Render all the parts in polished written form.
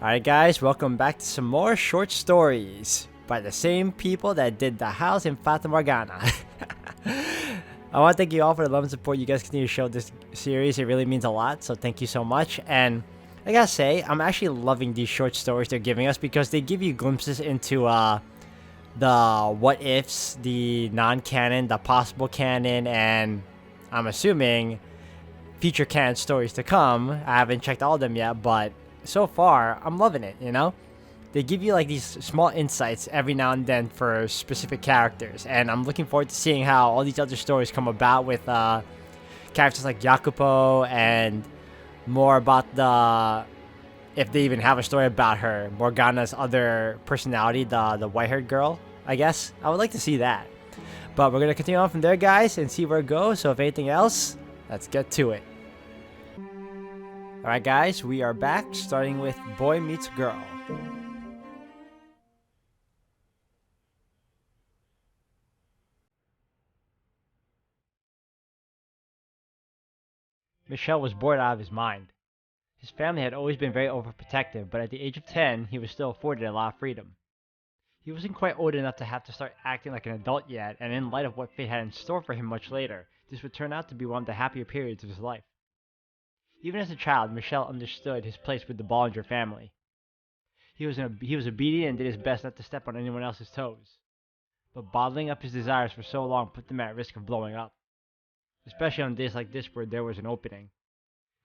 Alright guys, welcome back to some more short stories by the same people that did The House in Fata Morgana. I want to thank you all for the love and support you guys continue to show this series. It really means a lot, so thank you so much. And I gotta say, I'm actually loving these short stories they're giving us because they give you glimpses into the what ifs, the non-canon, the possible canon, and I'm assuming future canon stories to come. I haven't checked all of them yet, but so far, I'm loving it, you know? They give you like these small insights every now and then for specific characters, and I'm looking forward to seeing how all these other stories come about with characters like Jacopo and more about if they even have a story about her, Morgana's other personality, the white-haired girl, I guess. I would like to see that. But we're going to continue on from there, guys, and see where it goes, so if anything else, let's get to it. Alright guys, we are back, starting with Boy Meets Girl. Michel was bored out of his mind. His family had always been very overprotective, but at the age of 10, he was still afforded a lot of freedom. He wasn't quite old enough to have to start acting like an adult yet, and in light of what fate had in store for him much later, this would turn out to be one of the happier periods of his life. Even as a child, Michel understood his place with the Bollinger family. He was obedient and did his best not to step on anyone else's toes. But bottling up his desires for so long put them at risk of blowing up, especially on days like this where there was an opening.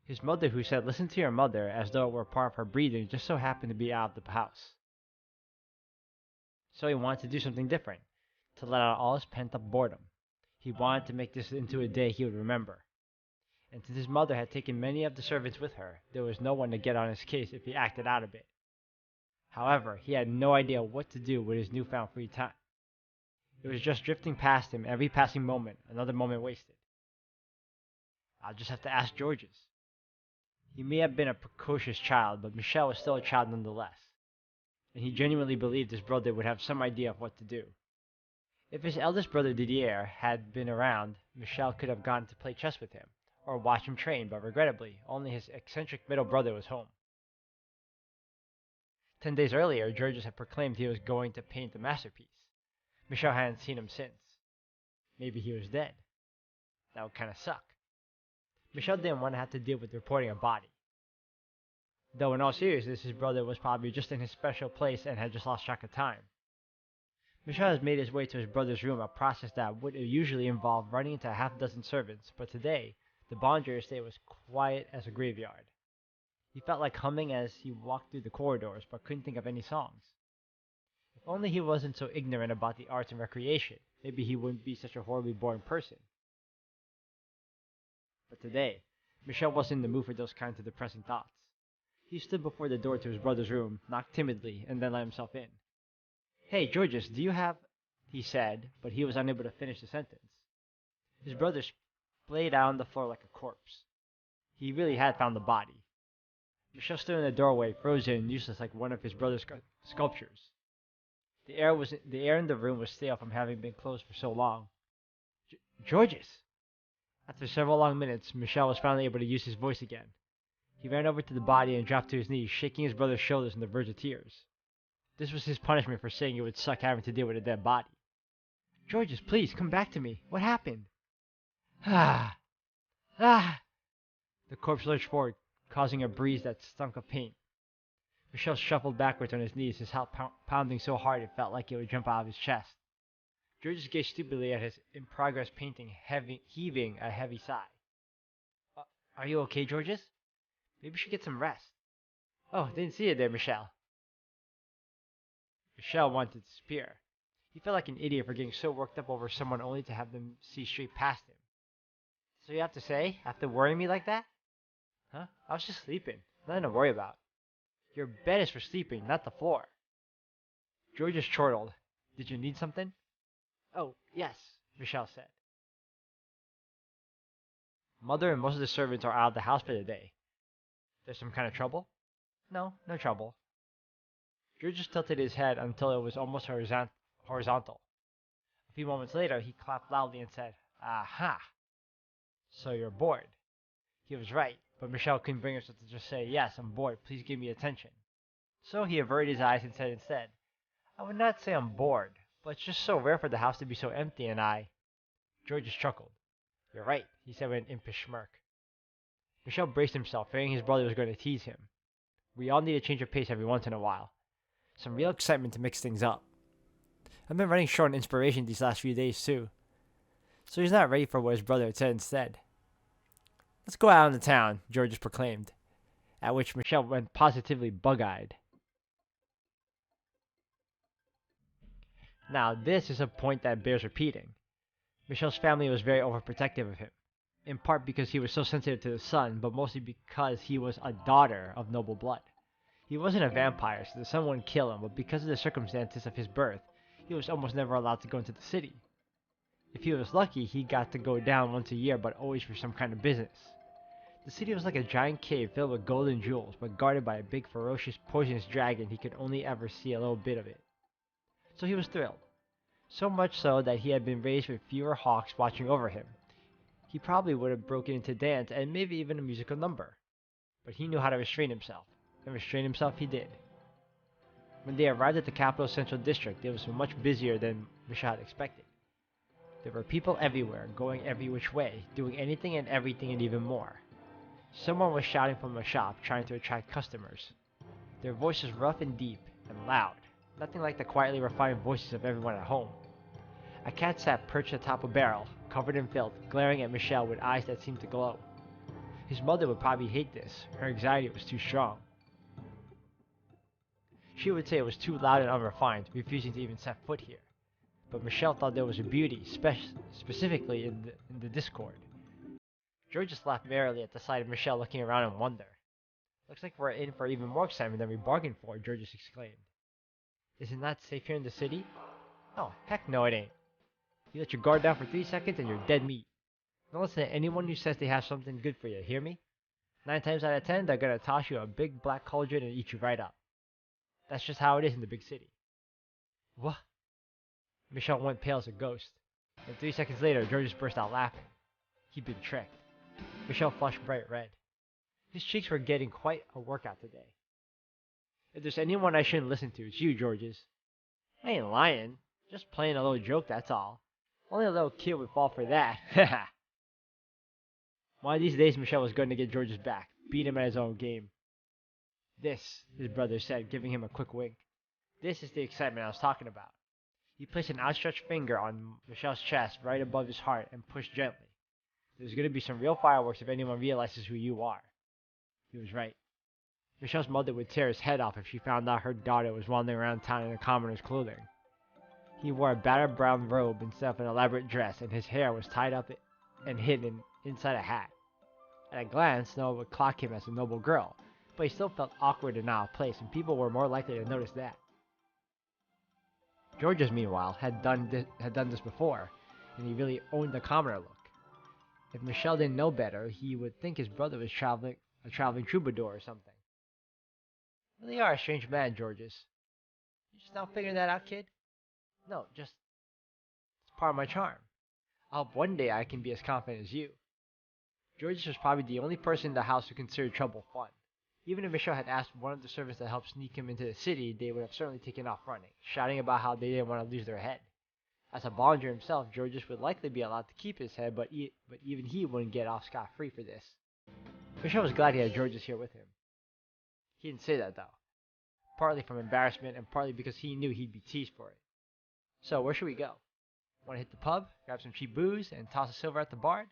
His mother, who said, "Listen to your mother," as though it were part of her breeding, just so happened to be out of the house. So he wanted to do something different, to let out all his pent-up boredom. He wanted to make this into a day he would remember. And since his mother had taken many of the servants with her, there was no one to get on his case if he acted out a bit. However, he had no idea what to do with his newfound free time. It was just drifting past him every passing moment, another moment wasted. I'll just have to ask Georges. He may have been a precocious child, but Michel was still a child nonetheless, and he genuinely believed his brother would have some idea of what to do. If his eldest brother Didier had been around, Michel could have gone to play chess with him, or watch him train, but regrettably, only his eccentric middle brother was home. 10 days earlier, Georges had proclaimed he was going to paint a masterpiece. Michel hadn't seen him since. Maybe he was dead. That would kinda suck. Michel didn't want to have to deal with reporting a body. Though in all seriousness, his brother was probably just in his special place and had just lost track of time. Michel has made his way to his brother's room, a process that would usually involve running into a half dozen servants, but today, the Bollinger estate was quiet as a graveyard. He felt like humming as he walked through the corridors, but couldn't think of any songs. If only he wasn't so ignorant about the arts and recreation, maybe he wouldn't be such a horribly boring person. But today, Michel wasn't in the mood for those kinds of depressing thoughts. He stood before the door to his brother's room, knocked timidly, and then let himself in. "Hey, Georges, do you have—" he said, but he was unable to finish the sentence. His brother splayed out on the floor like a corpse. He really had found the body. Michel stood in the doorway, frozen and useless like one of his brother's sculptures. The air in the room was stale from having been closed for so long. "Georges!" After several long minutes, Michel was finally able to use his voice again. He ran over to the body and dropped to his knees, shaking his brother's shoulders on the verge of tears. This was his punishment for saying it would suck having to deal with a dead body. "Georges, please, come back to me. What happened?" "Ah! Ah!" The corpse lurched forward, causing a breeze that stunk of paint. Michel shuffled backwards on his knees, his heart pounding so hard it felt like it would jump out of his chest. Georges gazed stupidly at his in-progress painting, heaving a heavy sigh. "Are you okay, Georges? Maybe you should get some rest." "Oh, didn't see you there, Michel." Michel wanted to disappear. He felt like an idiot for getting so worked up over someone only to have them see straight past him. "So you have to say, after worrying me like that?" "Huh? I was just sleeping. Nothing to worry about." "Your bed is for sleeping, not the floor." Georges chortled. "Did you need something?" "Oh, yes," Michel said. "Mother and most of the servants are out of the house for the day." "There's some kind of trouble?" "No, no trouble." Georges tilted his head until it was almost horizontal. A few moments later, he clapped loudly and said, "Aha! So you're bored." He was right, but Michel couldn't bring herself to just say, "Yes, I'm bored. Please give me attention." So he averted his eyes and said instead, I would not say I'm bored, but it's just so rare for the house to be so empty and Georges chuckled. You're right, he said with an impish smirk. Michel braced himself, fearing his brother was going to tease him. We all need a change of pace every once in a while. Some real excitement to mix things up. I've been running short on inspiration these last few days, too. So he's not ready for what his brother had said instead. Let's go out into town, Georges proclaimed, at which Michel went positively bug-eyed. Now, this is a point that bears repeating. Michel's family was very overprotective of him, in part because he was so sensitive to the son, but mostly because he was a daughter of noble blood. He wasn't a vampire, so the sun wouldn't kill him, but because of the circumstances of his birth, he was almost never allowed to go into the city. If he was lucky, he got to go down once a year, but always for some kind of business. The city was like a giant cave filled with gold and jewels, but guarded by a big, ferocious, poisonous dragon he could only ever see a little bit of it. So he was thrilled. So much so that he had been raised with fewer hawks watching over him. He probably would have broken into dance and maybe even a musical number. But he knew how to restrain himself, and restrain himself he did. When they arrived at the capital's central district, it was much busier than Michel had expected. There were people everywhere, going every which way, doing anything and everything and even more. Someone was shouting from a shop, trying to attract customers. Their voices rough and deep, and loud, nothing like the quietly refined voices of everyone at home. A cat sat perched atop a barrel, covered in filth, glaring at Michel with eyes that seemed to glow. His mother would probably hate this. Her anxiety was too strong. She would say it was too loud and unrefined, refusing to even set foot here. But Michel thought there was a beauty, specifically in the discord. Georges laughed merrily at the sight of Michel looking around in wonder. Looks like we're in for even more excitement than we bargained for, Georges exclaimed. Is it not safe here in the city? Oh, heck no it ain't. You let your guard down for 3 seconds and you're dead meat. Don't listen to anyone who says they have something good for you, hear me? 9 times out of 10, they're gonna toss you a big black cauldron and eat you right up. That's just how it is in the big city. What? Michel went pale as a ghost, and 3 seconds later, Georges burst out laughing. He'd been tricked. Michel flushed bright red. His cheeks were getting quite a workout today. If there's anyone I shouldn't listen to, it's you, Georges. I ain't lying. Just playing a little joke, that's all. Only a little kid would fall for that. One of these days, Michel was going to get Georges back, beat him at his own game. This, his brother said, giving him a quick wink. This is the excitement I was talking about. He placed an outstretched finger on Michel's chest right above his heart and pushed gently. There's going to be some real fireworks if anyone realizes who you are. He was right. Michel's mother would tear his head off if she found out her daughter was wandering around town in a commoner's clothing. He wore a battered brown robe instead of an elaborate dress, and his hair was tied up and hidden inside a hat. At a glance, no one would clock him as a noble girl, but he still felt awkward and out of place, and people were more likely to notice that. Georges, meanwhile, had done this before, and he really owned the commoner look. If Michel didn't know better, he would think his brother was a traveling troubadour or something. You really are a strange man, Georges. You just now figuring that out, kid? No, just it's part of my charm. I hope one day I can be as confident as you. Georges was probably the only person in the house who considered trouble fun. Even if Michel had asked one of the servants to help sneak him into the city, they would have certainly taken off running, shouting about how they didn't want to lose their head. As a Bollinger himself, Georges would likely be allowed to keep his head, but even he wouldn't get off scot-free for this. Michel was glad he had Georges here with him. He didn't say that, though. Partly from embarrassment, and partly because he knew he'd be teased for it. So, where should we go? Want to hit the pub, grab some cheap booze, and toss a silver at the bar?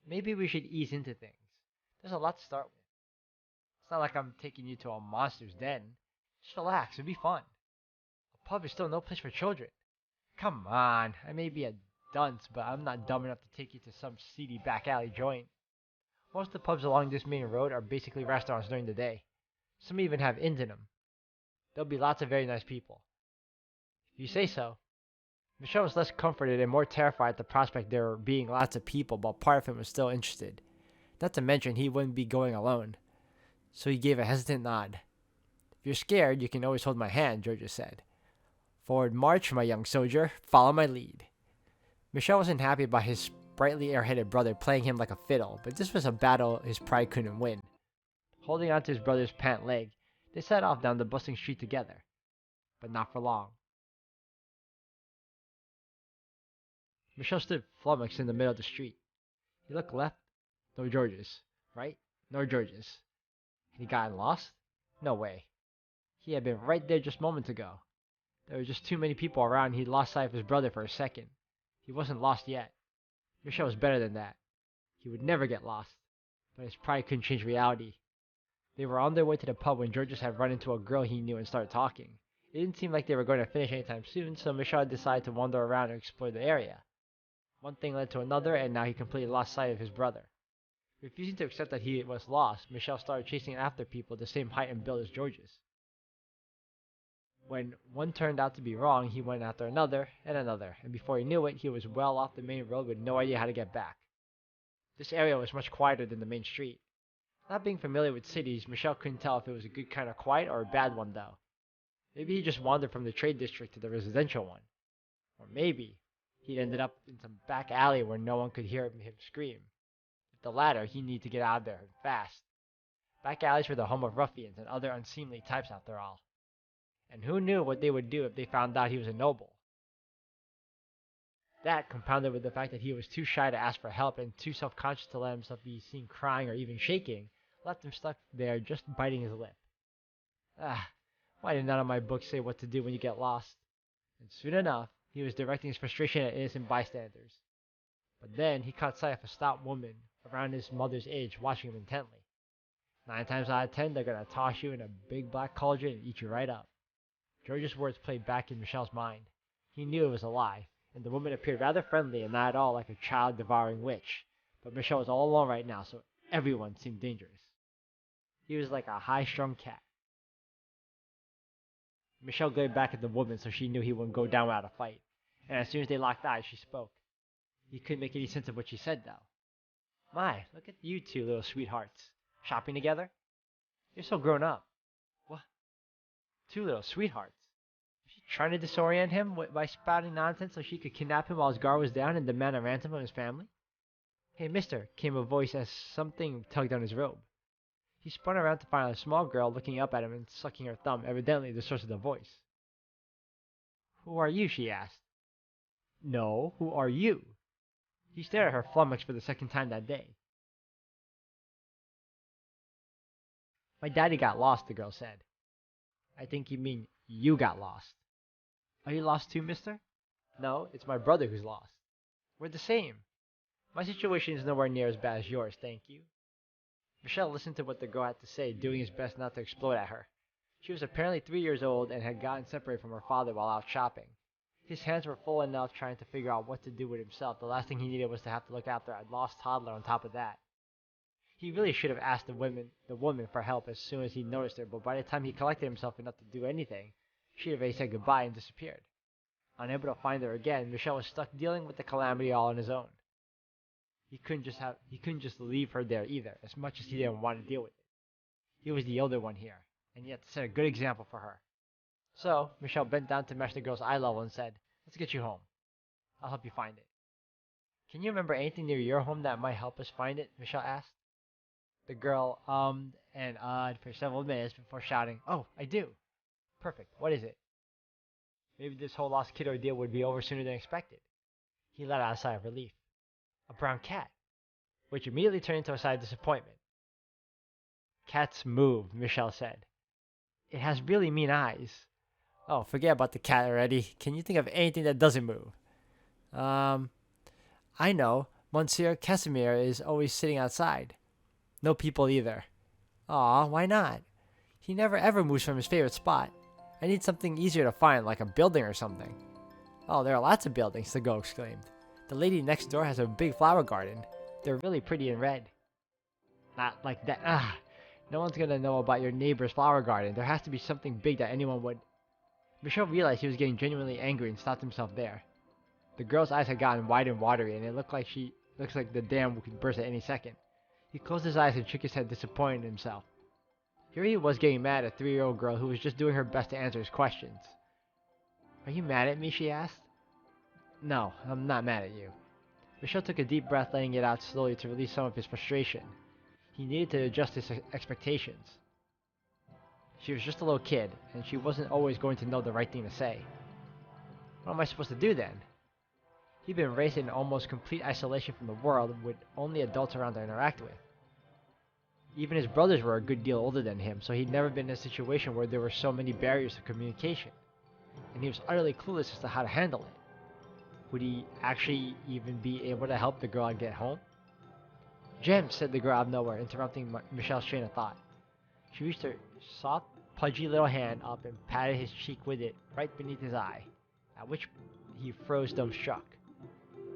Maybe we should ease into things. There's a lot to start with. It's not like I'm taking you to a monster's den. Just relax, it'll be fun. A pub is still no place for children. Come on, I may be a dunce, but I'm not dumb enough to take you to some seedy back alley joint. Most of the pubs along this main road are basically restaurants during the day. Some even have inns in them. There'll be lots of very nice people. If you say so. Michel was less comforted and more terrified at the prospect there being lots of people, but part of him was still interested. Not to mention he wouldn't be going alone. So he gave a hesitant nod. If you're scared, you can always hold my hand, Georges said. Forward march, my young soldier. Follow my lead. Michel wasn't happy about his sprightly airheaded brother playing him like a fiddle, but this was a battle his pride couldn't win. Holding onto his brother's pant leg, They set off down the bustling street together, but not for long. Michelle stood flummoxed in the middle of the street. He looked left, no Georges. Right, no Georges. Had he gotten lost? No way. He had been right there just moments ago. There were just too many people around and he'd lost sight of his brother for a second. He wasn't lost yet. Michelle was better than that. He would never get lost. But his pride couldn't change reality. They were on their way to the pub when Georges had run into a girl he knew and started talking. It didn't seem like they were going to finish anytime soon, so Michelle decided to wander around and explore the area. One thing led to another, and now he completely lost sight of his brother. Refusing to accept that he was lost, Michelle started chasing after people the same height and build as Georges. When one turned out to be wrong, he went after another, and before he knew it, he was well off the main road with no idea how to get back. This area was much quieter than the main street. Not being familiar with cities, Michelle couldn't tell if it was a good kind of quiet or a bad one, though. Maybe he just wandered from the trade district to the residential one. Or maybe he'd ended up in some back alley where no one could hear him scream. If the latter, he needed to get out of there, fast. Back alleys were the home of ruffians and other unseemly types after all. And who knew what they would do if they found out he was a noble? That, compounded with the fact that he was too shy to ask for help and too self-conscious to let himself be seen crying or even shaking, left him stuck there just biting his lip. Why did none of my books say what to do when you get lost? And soon enough, he was directing his frustration at innocent bystanders. But then he caught sight of a stout woman around his mother's age watching him intently. 9 times out of 10, they're gonna toss you in a big black cauldron and eat you right up. George's words played back in Michelle's mind. He knew it was a lie, and the woman appeared rather friendly and not at all like a child-devouring witch. But Michelle was all alone right now, so everyone seemed dangerous. He was like a high-strung cat. Michelle glared back at the woman so she knew he wouldn't go down without a fight, and as soon as they locked eyes, she spoke. He couldn't make any sense of what she said, though. My, look at you two little sweethearts. Shopping together? You're so grown up. What? 2 little sweethearts? Was she trying to disorient him by spouting nonsense so she could kidnap him while his guard was down and demand a ransom from his family? Hey, mister, came a voice as something tugged on his robe. He spun around to find a small girl looking up at him and sucking her thumb, evidently the source of the voice. Who are you? She asked. No, who are you? He stared at her flummoxed for the second time that day. My daddy got lost, the girl said. I think you mean you got lost. Are you lost too, mister? No, it's my brother who's lost. We're the same. My situation is nowhere near as bad as yours, thank you. Michelle listened to what the girl had to say, doing his best not to explode at her. She was apparently 3 years old and had gotten separated from her father while out shopping. His hands were full enough trying to figure out what to do with himself. The last thing he needed was to have to look after a lost toddler on top of that. He really should have asked the woman for help as soon as he noticed her, but by the time he collected himself enough to do anything, she had already said goodbye and disappeared. Unable to find her again, Michelle was stuck dealing with the calamity all on his own. He couldn't just leave her there either, as much as he didn't want to deal with it. He was the older one here, and he had to set a good example for her. So, Michelle bent down to match the girl's eye level and said, Let's get you home. I'll help you find it. Can you remember anything near your home that might help us find it? Michelle asked. The girl and for several minutes before shouting, Oh, I do. Perfect. What is it? Maybe this whole lost kid ordeal would be over sooner than expected. He let out a sigh of relief. A brown cat, which immediately turned into a sigh of disappointment. Cats move, Michelle said. It has really mean eyes. Oh, forget about the cat already. Can you think of anything that doesn't move? I know. Monsieur Casimir is always sitting outside. No people either. Aw, why not? He never ever moves from his favorite spot. I need something easier to find, like a building or something. Oh, there are lots of buildings, the girl exclaimed. The lady next door has a big flower garden. They're really pretty and red. Not like that. No one's gonna know about your neighbor's flower garden. There has to be something big that anyone would... Michelle realized he was getting genuinely angry and stopped himself there. The girl's eyes had gotten wide and watery, and it looks like the dam could burst at any second. He closed his eyes and shook his head, disappointed in himself. Here he was getting mad at a 3-year-old girl who was just doing her best to answer his questions. Are you mad at me? She asked. No, I'm not mad at you. Michelle took a deep breath, letting it out slowly to release some of his frustration. He needed to adjust his expectations. She was just a little kid, and she wasn't always going to know the right thing to say. What am I supposed to do then? He'd been raised in almost complete isolation from the world, with only adults around to interact with. Even his brothers were a good deal older than him, so he'd never been in a situation where there were so many barriers to communication, and he was utterly clueless as to how to handle it. Would he actually even be able to help the girl get home? Jem, said the girl out of nowhere, interrupting Michelle's train of thought. She reached her soft, pudgy little hand up and patted his cheek with it right beneath his eye, at which he froze dumbstruck.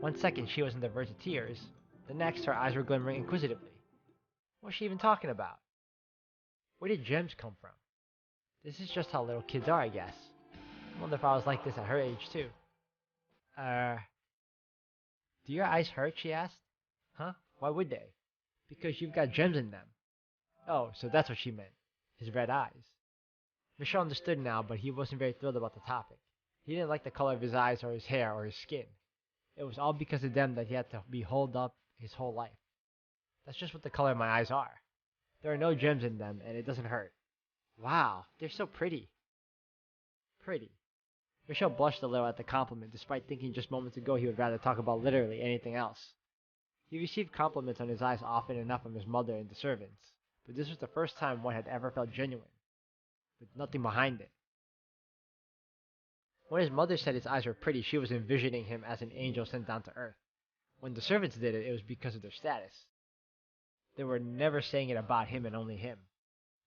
1 second she was on the verge of tears, the next her eyes were glimmering inquisitively. What was she even talking about? Where did gems come from? This is just how little kids are, I guess. I wonder if I was like this at her age, too. Do your eyes hurt, she asked. Huh? Why would they? Because you've got gems in them. Oh, so that's what she meant. His red eyes. Michelle understood now, but he wasn't very thrilled about the topic. He didn't like the color of his eyes or his hair or his skin. It was all because of them that he had to be holed up his whole life. That's just what the color of my eyes are. There are no gems in them, and it doesn't hurt. Wow, they're so pretty. Pretty. Michelle blushed a little at the compliment, despite thinking just moments ago he would rather talk about literally anything else. He received compliments on his eyes often enough from his mother and the servants, but this was the first time one had ever felt genuine, with nothing behind it. When his mother said his eyes were pretty, she was envisioning him as an angel sent down to earth. When the servants did it, it was because of their status. They were never saying it about him and only him.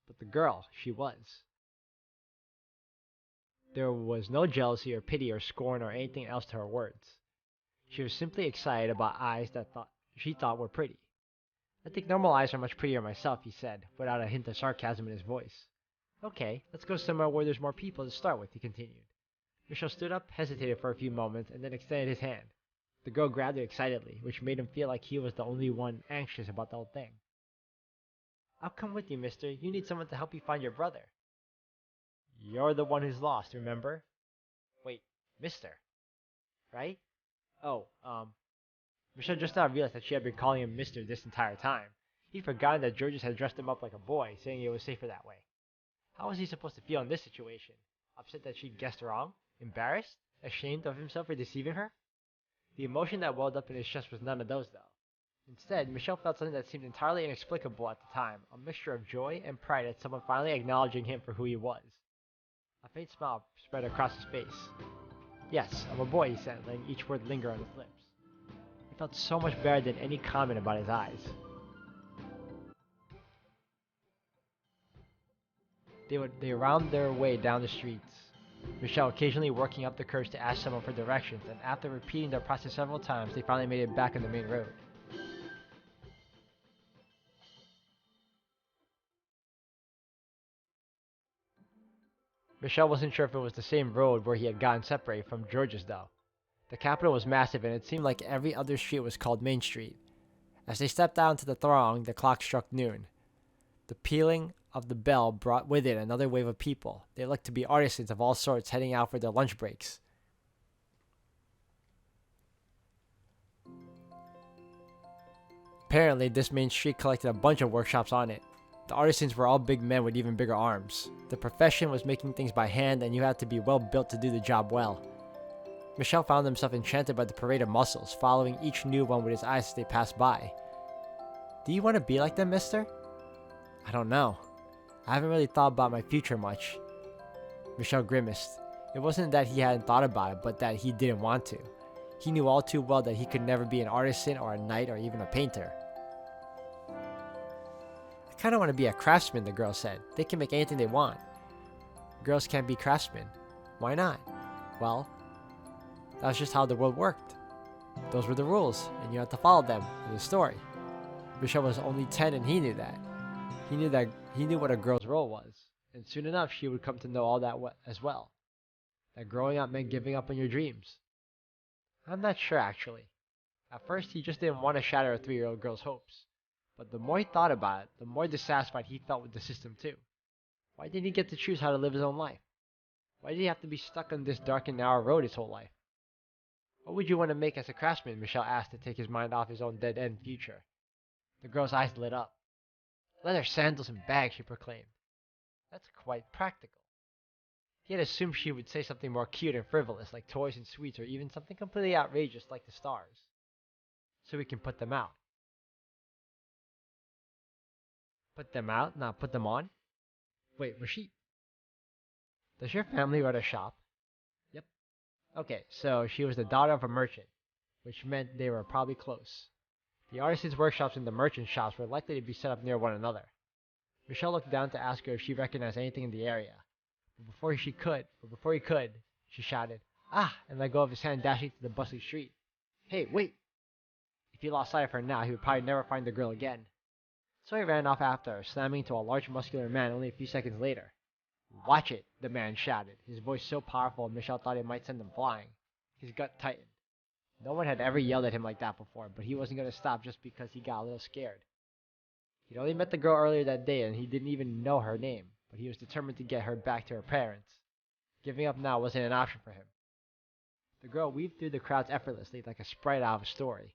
But the girl, she was. There was no jealousy or pity or scorn or anything else to her words. She was simply excited about eyes that she thought were pretty. I think normal eyes are much prettier myself, he said, without a hint of sarcasm in his voice. Okay, let's go somewhere where there's more people to start with, he continued. Michelle stood up, hesitated for a few moments, and then extended his hand. The girl grabbed it excitedly, which made him feel like he was the only one anxious about the whole thing. I'll come with you, mister. You need someone to help you find your brother. You're the one who's lost, remember? Wait, mister, right? Oh, Michelle just now realized that she had been calling him mister this entire time. He'd forgotten that Georges had dressed him up like a boy, saying it was safer that way. How was he supposed to feel in this situation? Upset that she'd guessed wrong? Embarrassed? Ashamed of himself for deceiving her? The emotion that welled up in his chest was none of those, though. Instead, Michelle felt something that seemed entirely inexplicable at the time, a mixture of joy and pride at someone finally acknowledging him for who he was. A faint smile spread across his face. Yes, I'm a boy, he said, letting each word linger on his lips. It felt so much better than any comment about his eyes. They wound their way down the streets, Michelle occasionally working up the courage to ask someone for directions, and after repeating their process several times, they finally made it back on the main road. Michelle wasn't sure if it was the same road where he had gotten separated from George's, though. The capital was massive, and it seemed like every other street was called Main Street. As they stepped out into the throng, the clock struck noon. The pealing of the bell brought with it another wave of people. They looked to be artisans of all sorts heading out for their lunch breaks. Apparently, this main street collected a bunch of workshops on it. The artisans were all big men with even bigger arms. The profession was making things by hand, and you had to be well built to do the job well. Michelle found himself enchanted by the parade of muscles, following each new one with his eyes as they passed by. Do you want to be like them, mister? I don't know. I haven't really thought about my future much. Michelle grimaced. It wasn't that he hadn't thought about it, but that he didn't want to. He knew all too well that he could never be an artisan or a knight or even a painter. I kind of want to be a craftsman, the girl said. They can make anything they want. Girls can't be craftsmen. Why not? Well, that's just how the world worked. Those were the rules, and you had to follow them in the story. Michelle was only 10 and he knew that. He knew what a girl's role was, and soon enough she would come to know all that as well. That growing up meant giving up on your dreams. I'm not sure, actually. At first, he just didn't want to shatter a 3-year-old girl's hopes. But the more he thought about it, the more dissatisfied he felt with the system too. Why didn't he get to choose how to live his own life? Why did he have to be stuck on this dark and narrow road his whole life? What would you want to make as a craftsman? Michelle asked to take his mind off his own dead-end future. The girl's eyes lit up. Leather sandals and bags, she proclaimed. That's quite practical. He had assumed she would say something more cute and frivolous, like toys and sweets, or even something completely outrageous, like the stars. So we can put them out. Put them out, not put them on? Wait, was she. Does your family run a shop? Yep. Okay, so she was the daughter of a merchant, which meant they were probably close. The artisans' workshops and the merchant shops were likely to be set up near one another. Michelle looked down to ask her if she recognized anything in the area. Before he could, she shouted, "Ah!" and let go of his hand, dashing to the bustling street. Hey, wait! If he lost sight of her now, he would probably never find the girl again. So he ran off after her, slamming into a large muscular man only a few seconds later. Watch it, the man shouted, his voice so powerful Michelle thought it might send him flying. His gut tightened. No one had ever yelled at him like that before, but he wasn't going to stop just because he got a little scared. He'd only met the girl earlier that day, and he didn't even know her name, but he was determined to get her back to her parents. Giving up now wasn't an option for him. The girl weaved through the crowds effortlessly, like a sprite out of a story.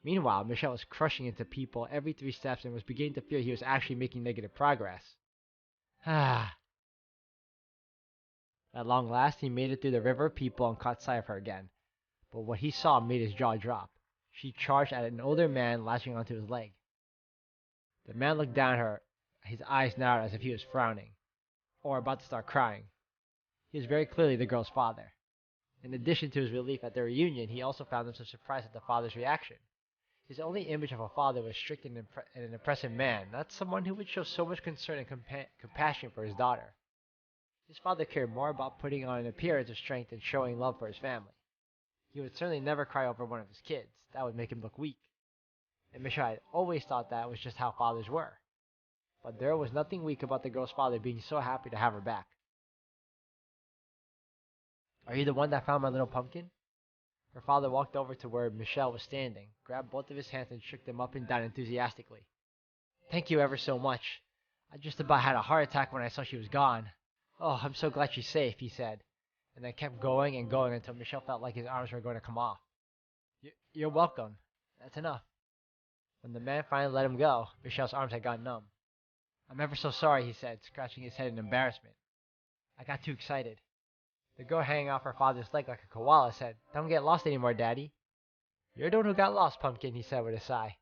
Meanwhile, Michelle was crushing into people every 3 steps and was beginning to fear he was actually making negative progress. At long last, he made it through the river of people and caught sight of her again. But what he saw made his jaw drop. She charged at an older man latching onto his leg. The man looked down at her, his eyes narrowed as if he was frowning, or about to start crying. He was very clearly the girl's father. In addition to his relief at their reunion, he also found himself surprised at the father's reaction. His only image of a father was strict and an impressive man, not someone who would show so much concern and compassion for his daughter. His father cared more about putting on an appearance of strength and showing love for his family. He would certainly never cry over one of his kids. That would make him look weak. And Michelle had always thought that was just how fathers were. But there was nothing weak about the girl's father being so happy to have her back. Are you the one that found my little pumpkin? Her father walked over to where Michelle was standing, grabbed both of his hands and shook them up and down enthusiastically. Thank you ever so much. I just about had a heart attack when I saw she was gone. Oh, I'm so glad she's safe, he said, and then kept going and going until Michelle felt like his arms were going to come off. You're welcome. That's enough. When the man finally let him go, Michelle's arms had gone numb. I'm ever so sorry, he said, scratching his head in embarrassment. I got too excited. The girl hanging off her father's leg like a koala said, Don't get lost anymore, Daddy. You're the one who got lost, Pumpkin, he said with a sigh.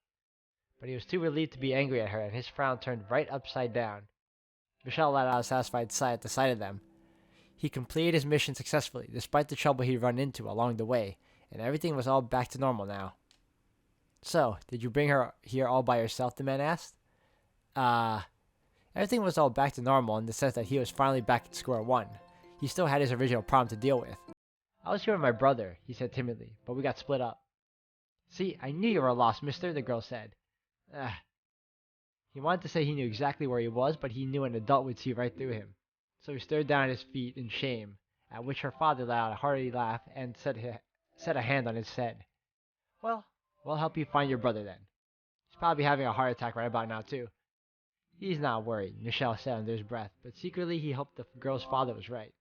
But he was too relieved to be angry at her, and his frown turned right upside down. Michelle let out a satisfied sigh at the sight of them. He completed his mission successfully, despite the trouble he'd run into along the way, and everything was all back to normal now. So, did you bring her here all by yourself? The man asked. Everything was all back to normal in the sense that he was finally back at square one. He still had his original problem to deal with. I was here with my brother, he said timidly, but we got split up. See, I knew you were lost, mister, the girl said. He wanted to say he knew exactly where he was, but he knew an adult would see right through him. So he stared down at his feet in shame, at which her father let out a hearty laugh and set a hand on his head. Well, we'll help you find your brother then. He's probably having a heart attack right about now, too. He's not worried, Michelle said under his breath, but secretly he hoped the girl's father was right.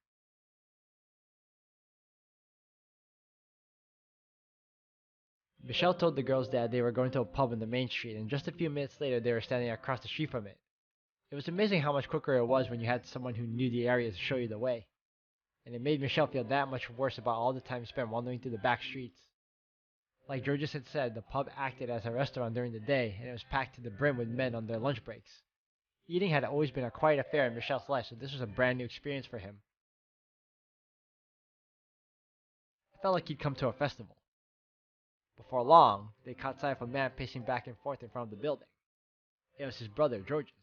Michelle told the girl's dad they were going to a pub in the main street, and just a few minutes later they were standing across the street from it. It was amazing how much quicker it was when you had someone who knew the area to show you the way. And it made Michelle feel that much worse about all the time spent wandering through the back streets. Like Georges had said, the pub acted as a restaurant during the day, and it was packed to the brim with men on their lunch breaks. Eating had always been a quiet affair in Michelle's life, so this was a brand new experience for him. It felt like he'd come to a festival. Before long, they caught sight of a man pacing back and forth in front of the building. It was his brother, Georges.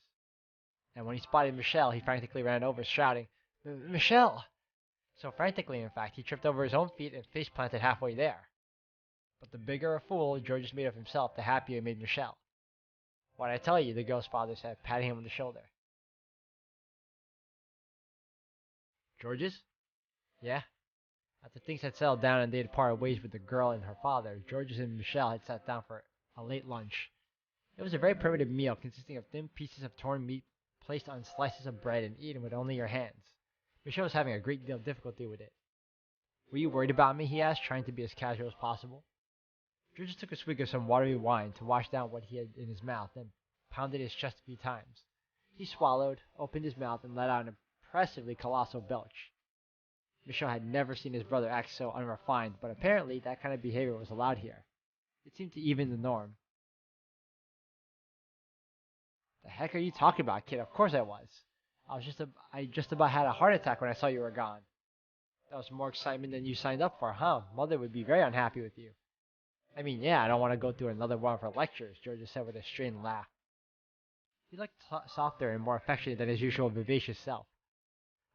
And when he spotted Michelle, he frantically ran over, shouting, Michelle! So frantically, in fact, he tripped over his own feet and face planted halfway there. But the bigger a fool Georges made of himself, the happier it made Michelle. What'd I tell you, the girl's father said, patting him on the shoulder. Georges? Yeah? After things had settled down and they had parted ways with the girl and her father, Georges and Michelle had sat down for a late lunch. It was a very primitive meal consisting of thin pieces of torn meat placed on slices of bread and eaten with only your hands. Michelle was having a great deal of difficulty with it. Were you worried about me? He asked, trying to be as casual as possible. Georges took a swig of some watery wine to wash down what he had in his mouth, then pounded his chest a few times. He swallowed, opened his mouth, and let out an impressively colossal belch. Michel had never seen his brother act so unrefined, but apparently that kind of behavior was allowed here. It seemed to even the norm. The heck are you talking about, kid? Of course I was. I just about had a heart attack when I saw you were gone. That was more excitement than you signed up for, huh? Mother would be very unhappy with you. I mean, yeah, I don't want to go through another one of her lectures, Georgia said with a strained laugh. He looked softer and more affectionate than his usual vivacious self.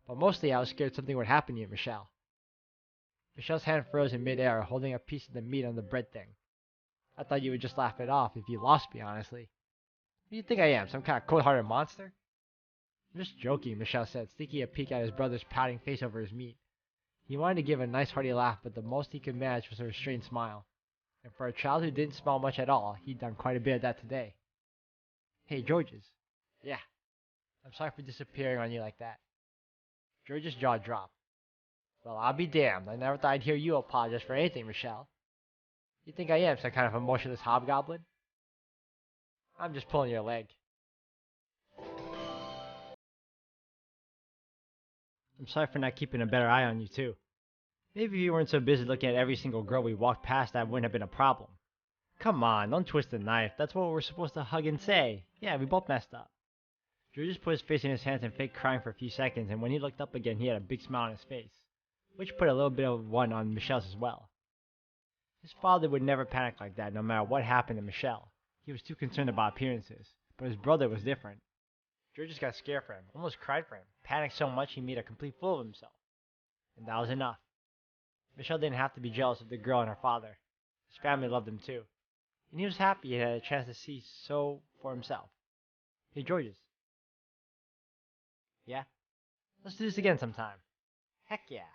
But mostly I was scared something would happen to you, Michelle. Michelle's hand froze in midair, holding a piece of the meat on the bread thing. I thought you would just laugh it off if you lost me, honestly. What do you think I am, some kind of cold-hearted monster? I'm just joking, Michelle said, sneaking a peek at his brother's pouting face over his meat. He wanted to give a nice hearty laugh, but the most he could manage was a restrained smile. And for a child who didn't smile much at all, he'd done quite a bit of that today. Hey, Georges. Yeah. I'm sorry for disappearing on you like that. George's jaw dropped. Well, I'll be damned. I never thought I'd hear you apologize for anything, Michelle. You think I am some kind of emotionless hobgoblin? I'm just pulling your leg. I'm sorry for not keeping a better eye on you, too. Maybe if you weren't so busy looking at every single girl we walked past, that wouldn't have been a problem. Come on, don't twist the knife. That's what we're supposed to hug and say. Yeah, we both messed up. George put his face in his hands and faked crying for a few seconds, and when he looked up again, he had a big smile on his face, which put a little bit of one on Michelle's as well. His father would never panic like that, no matter what happened to Michelle. He was too concerned about appearances, but his brother was different. George just got scared for him, almost cried for him, panicked so much he made a complete fool of himself. And that was enough. Michelle didn't have to be jealous of the girl and her father. His family loved him too. And he was happy he had a chance to see so for himself. Hey, Georges. Yeah? Let's do this again sometime. Heck yeah.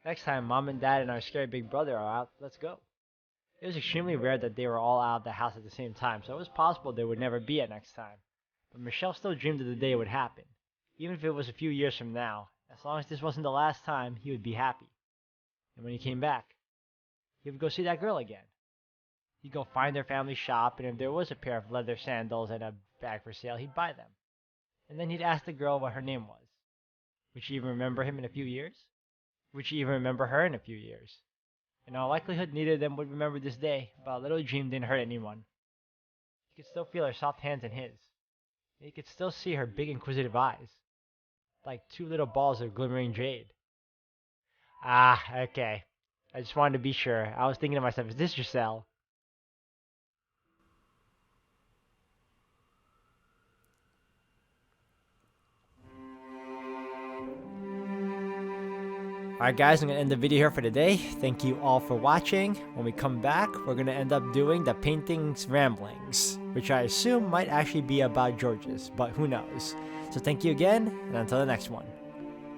Next time Mom and Dad and our scary big brother are out, let's go. It was extremely rare that they were all out of the house at the same time, so it was possible there would never be a next time. But Michelle still dreamed of the day it would happen. Even if it was a few years from now, as long as this wasn't the last time, he would be happy. And when he came back, he would go see that girl again. He'd go find their family shop, and if there was a pair of leather sandals and a bag for sale, he'd buy them. And then he'd ask the girl what her name was. Would she even remember him in a few years? Would she even remember her in a few years? In all likelihood, neither of them would remember this day, but a little dream didn't hurt anyone. He could still feel her soft hands in his. And he could still see her big inquisitive eyes, like two little balls of glimmering jade. Ah, okay. I just wanted to be sure. I was thinking to myself, is this your cell? Alright guys, I'm going to end the video here for today. Thank you all for watching. When we come back, we're going to end up doing the paintings ramblings, which I assume might actually be about Georges, but who knows. So thank you again, and until the next one.